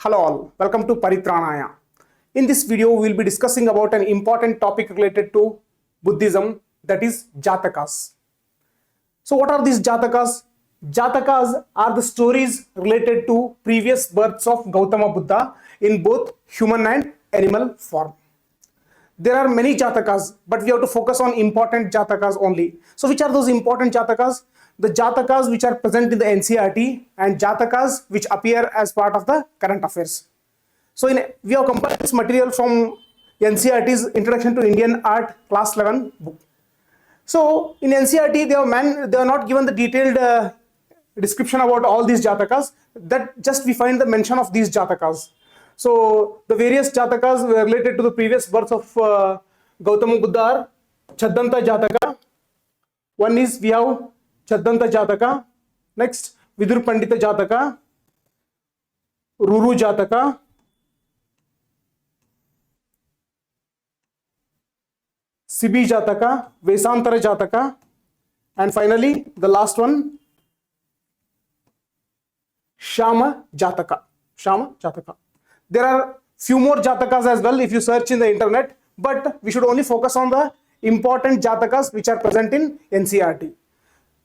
Hello all, welcome to Paritranaya. In this video, we will be discussing about an important topic related to Buddhism, that is Jatakas. So what are these Jatakas? Jatakas are the stories related to previous births of Gautama Buddha in both human and animal form. There are many Jatakas, but we have to focus on important Jatakas only. So which are those important Jatakas? The Jatakas which are present in the NCERT and Jatakas which appear as part of the current affairs. So we have compiled this material from NCERT's Introduction to Indian Art Class 11 book. So in NCERT they are not given the detailed description about all these Jatakas, that just we find the mention of these Jatakas. So the various Jatakas were related to the previous births of Gautama Buddha are Chaddanta Jataka. One is we have Chaddanta Jataka. Next, Vidur Pandita Jataka, Ruru Jataka, Sibi Jataka, Vesantara Jataka, and finally the last one, Shama Jataka. Shama Jataka. There are few more Jatakas as well if you search in the internet, but we should only focus on the important Jatakas which are present in NCERT.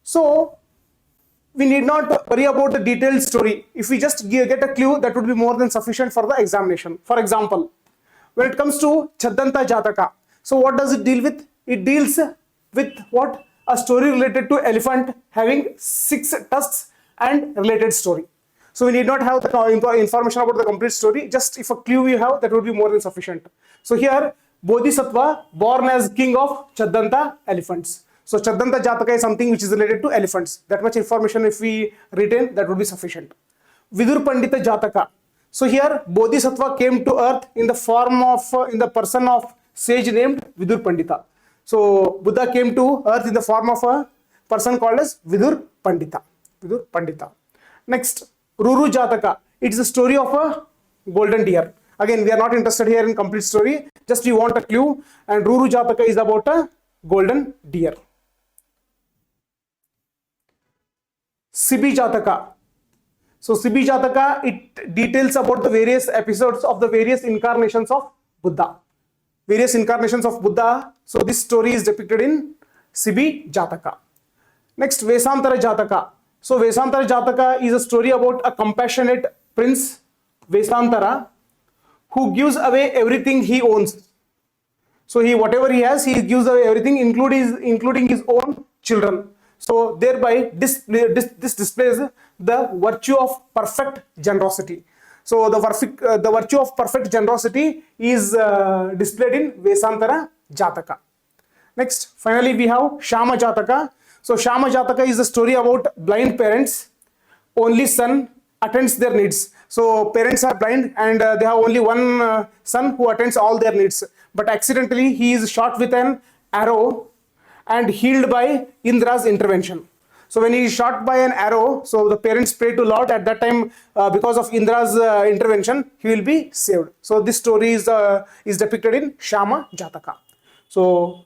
So we need not worry about the detailed story. If we just get a clue, that would be more than sufficient for the examination. For example, when it comes to Chaddanta Jataka, so what does it deal with? It deals with what? A story related to elephant having 6 tusks and related story. So we need not have the information about the complete story. Just if a clue we have, that would be more than sufficient. So here, Bodhisattva born as king of Chaddanta elephants. So Chaddanta Jataka is something which is related to elephants. That much information if we retain, that would be sufficient. Vidur Pandita Jataka. So here Bodhisattva came to earth in the form of, in the person of sage named Vidur Pandita. So Buddha came to earth in the form of a person called as Vidur Pandita. Vidur Pandita. Next, Ruru Jataka. It is a story of a golden deer. Again, we are not interested here in complete story. Just we want a clue. And Ruru Jataka is about a golden deer. Sibi Jataka. So Sibi Jataka, it details about the various episodes of the various incarnations of Buddha. Various incarnations of Buddha. So this story is depicted in Sibi Jataka. Next, Vesantara Jataka. So Vesantara Jataka is a story about a compassionate prince, Vesantara, who gives away everything he owns. So whatever he has, he gives away everything, including his own children. So thereby this displays the virtue of perfect generosity. So the virtue of perfect generosity is displayed in Vesantara Jataka. Next, finally we have Shama Jataka. So Shama Jataka is a story about blind parents. Only son attends their needs. So parents are blind and they have only one son who attends all their needs. But accidentally he is shot with an arrow and healed by Indra's intervention. So when he is shot by an arrow, so the parents pray to Lord. At that time, because of Indra's intervention, he will be saved. So this story is depicted in Shama Jataka. So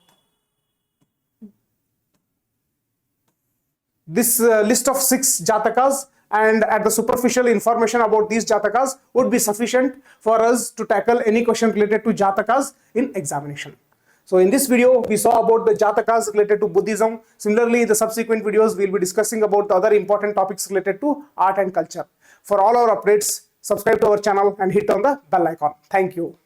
this list of 6 Jatakas and at the superficial information about these Jatakas would be sufficient for us to tackle any question related to Jatakas in examination. So in this video, we saw about the Jatakas related to Buddhism. Similarly, in the subsequent videos, we will be discussing about the other important topics related to art and culture. For all our updates, subscribe to our channel and hit on the bell icon. Thank you.